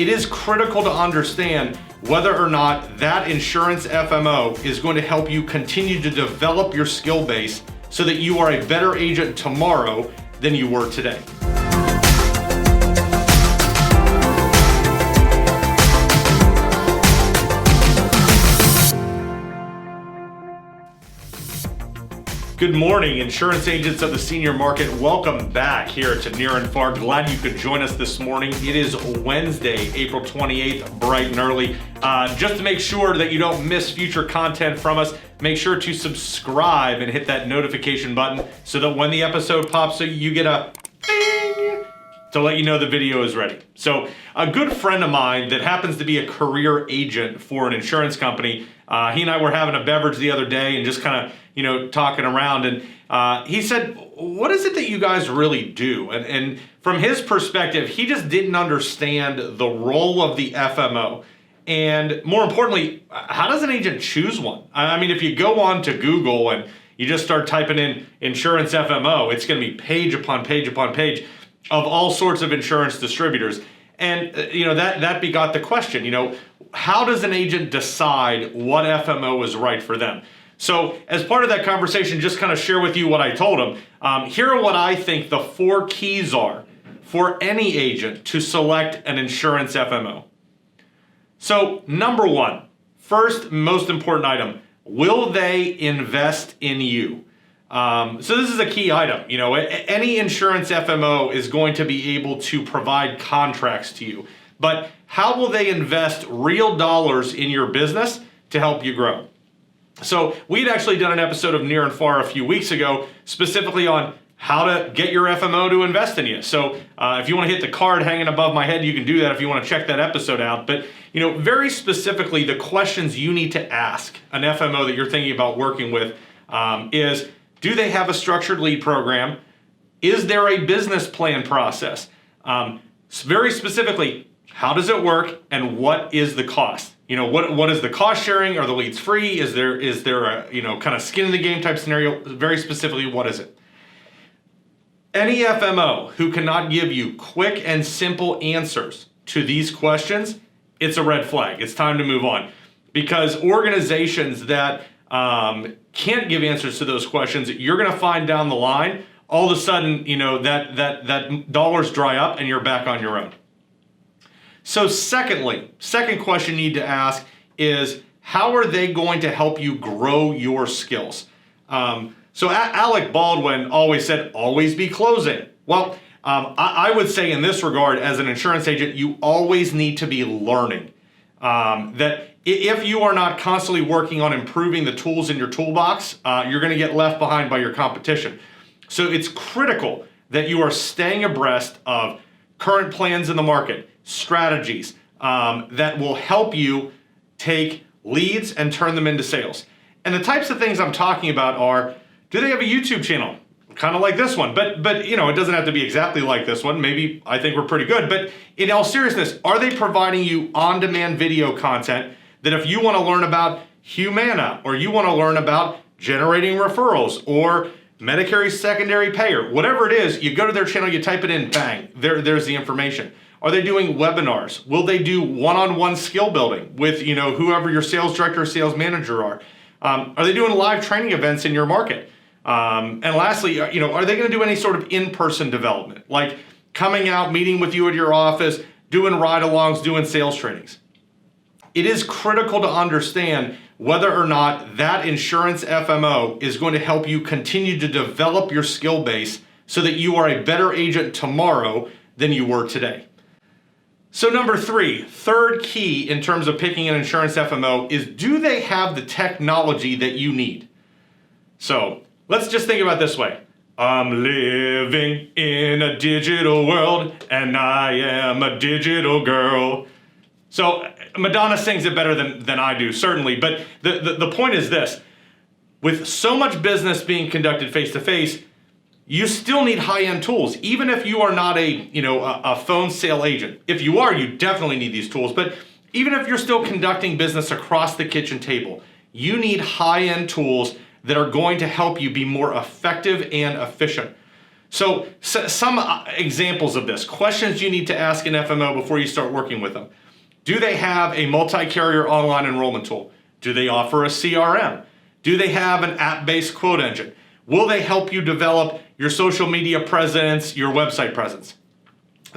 it is critical to understand whether or not that insurance FMO is going to help you continue to develop your skill base so that you are a better agent tomorrow than you were today. Good morning, insurance agents of the senior market. Welcome back here to Near and Far. Glad you could join us this morning. It is Wednesday, April 28th, bright and early. Just to make sure that you don't miss future content from us, make sure to subscribe and hit that notification button so that when the episode pops, so you get a ding to let you know the video is ready. So a good friend of mine that happens to be a career agent for an insurance company, he and I were having a beverage the other day and just kind of talking around, and he said, what is it that you guys really do? And from his perspective, he just didn't understand the role of the FMO. And more importantly, how does an agent choose one? I mean, if you go on to Google and you just start typing in insurance FMO, it's going to be page upon page upon page of all sorts of insurance distributors. And that begot the question, how does an agent decide what FMO is right for them? So as part of that conversation, just kind of share with you what I told him. Here are what I think the 4 keys are for any agent to select an insurance FMO. So number 1, first most important item, will they invest in you? So this is a key item. Any insurance FMO is going to be able to provide contracts to you, but how will they invest real dollars in your business to help you grow? So we'd actually done an episode of Near and Far a few weeks ago, specifically on how to get your FMO to invest in you. So if you want to hit the card hanging above my head, you can do that if you want to check that episode out. But very specifically, the questions you need to ask an FMO that you're thinking about working with is, do they have a structured lead program? Is there a business plan process? Very specifically, how does it work and what is the cost? What is the cost sharing? Are the leads free? Is there a kind of skin in the game type scenario? Very specifically, what is it? Any FMO who cannot give you quick and simple answers to these questions, it's a red flag. It's time to move on, because organizations that can't give answers to those questions, you're going to find down the line, all of a sudden, that dollars dry up and you're back on your own. So second question you need to ask is, how are they going to help you grow your skills? So Alec Baldwin always said, always be closing. Well, I would say in this regard, as an insurance agent, you always need to be learning. That if you are not constantly working on improving the tools in your toolbox, you're going to get left behind by your competition. So it's critical that you are staying abreast of current plans in the market, strategies that will help you take leads and turn them into sales. And the types of things I'm talking about are, do they have a YouTube channel? Kind of like this one, but it doesn't have to be exactly like this one. Maybe I think we're pretty good, but in all seriousness, are they providing you on-demand video content that if you want to learn about Humana, or you want to learn about generating referrals, or Medicare secondary payer, whatever it is, you go to their channel, you type it in, bang, there's the information. Are they doing webinars? Will they do one-on-one skill building with whoever your sales director or sales manager are? Are they doing live training events in your market? And lastly, are they going to do any sort of in-person development, like coming out, meeting with you at your office, doing ride-alongs, doing sales trainings? It is critical to understand whether or not that insurance FMO is going to help you continue to develop your skill base so that you are a better agent tomorrow than you were today. So number 3, third key in terms of picking an insurance FMO is, do they have the technology that you need? So let's just think about it this way. I'm living in a digital world and I am a digital girl. So Madonna sings it better than I do, certainly. But the point is this. With so much business being conducted face-to-face, you still need high-end tools, even if you are not a phone sale agent. If you are, you definitely need these tools. But even if you're still conducting business across the kitchen table, you need high-end tools that are going to help you be more effective and efficient. So some examples of this, questions you need to ask an FMO before you start working with them. Do they have a multi-carrier online enrollment tool? Do they offer a CRM? Do they have an app-based quote engine? Will they help you develop your social media presence, your website presence?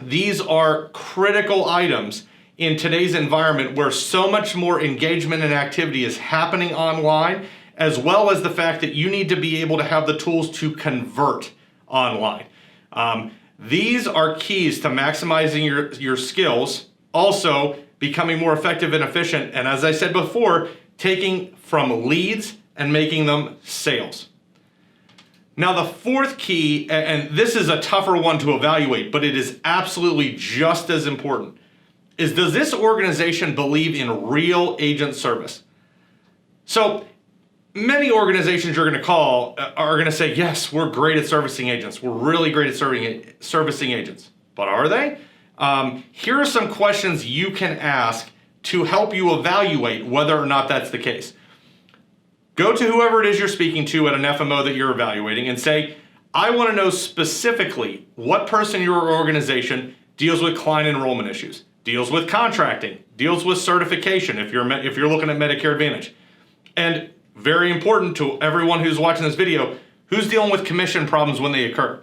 These are critical items in today's environment where so much more engagement and activity is happening online, as well as the fact that you need to be able to have the tools to convert online. These are keys to maximizing your skills, also becoming more effective and efficient, and as I said before, taking from leads and making them sales. Now the fourth key, and this is a tougher one to evaluate, but it is absolutely just as important, is does this organization believe in real agent service? So many organizations you're going to call are going to say, yes, we're great at servicing agents. We're really great at servicing agents. But are they? Here are some questions you can ask to help you evaluate whether or not that's the case. Go to whoever it is you're speaking to at an FMO that you're evaluating and say, I want to know specifically what person in your organization deals with client enrollment issues, deals with contracting, deals with certification if you're looking at Medicare Advantage. And very important to everyone who's watching this video, who's dealing with commission problems when they occur.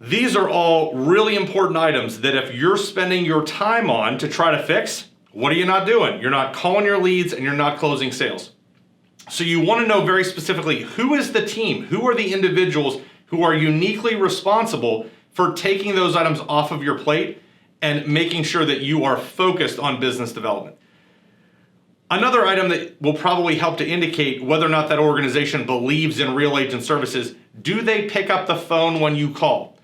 These are all really important items that if you're spending your time on to try to fix, what are you not doing? You're not calling your leads and you're not closing sales. So you want to know very specifically, who is the team? Who are the individuals who are uniquely responsible for taking those items off of your plate and making sure that you are focused on business development? Another item that will probably help to indicate whether or not that organization believes in real agent services, do they pick up the phone when you call?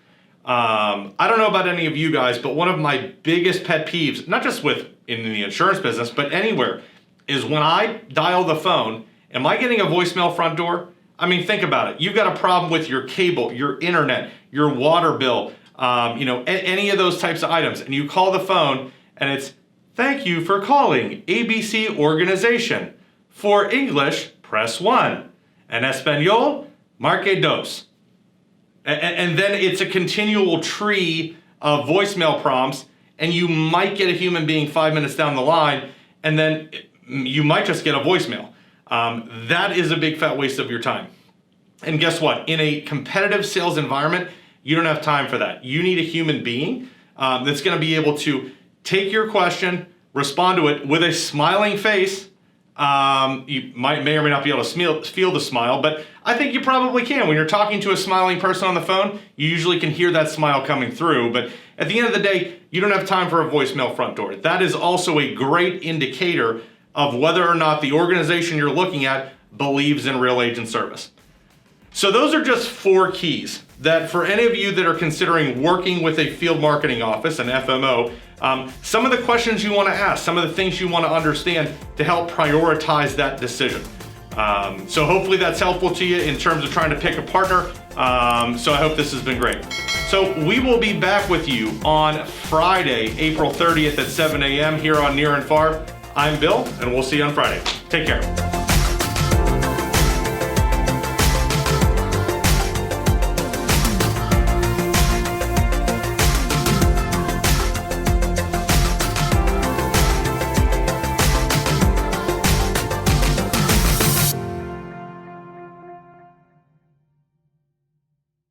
I don't know about any of you guys, but one of my biggest pet peeves, not just in the insurance business, but anywhere, is when I dial the phone, am I getting a voicemail front door? I mean, think about it. You've got a problem with your cable, your internet, your water bill, any of those types of items, and you call the phone and it's, thank you for calling ABC Organization. For English, press 1. En Espanol, marque dos. And then it's a continual tree of voicemail prompts, and you might get a human being 5 minutes down the line, and then you might just get a voicemail. That is a big fat waste of your time. And guess what? In a competitive sales environment, you don't have time for that. You need a human being that's going to be able to take your question, respond to it with a smiling face. You may or may not be able to feel the smile, but I think you probably can. When you're talking to a smiling person on the phone, you usually can hear that smile coming through. But at the end of the day, you don't have time for a voicemail front door. That is also a great indicator of whether or not the organization you're looking at believes in real agent service. So those are just 4 keys that for any of you that are considering working with a field marketing office, an FMO, some of the questions you want to ask, some of the things you want to understand to help prioritize that decision. So hopefully that's helpful to you in terms of trying to pick a partner. So I hope this has been great. So we will be back with you on Friday, April 30th at 7 a.m. here on Near and Far. I'm Bill, and we'll see you on Friday. Take care.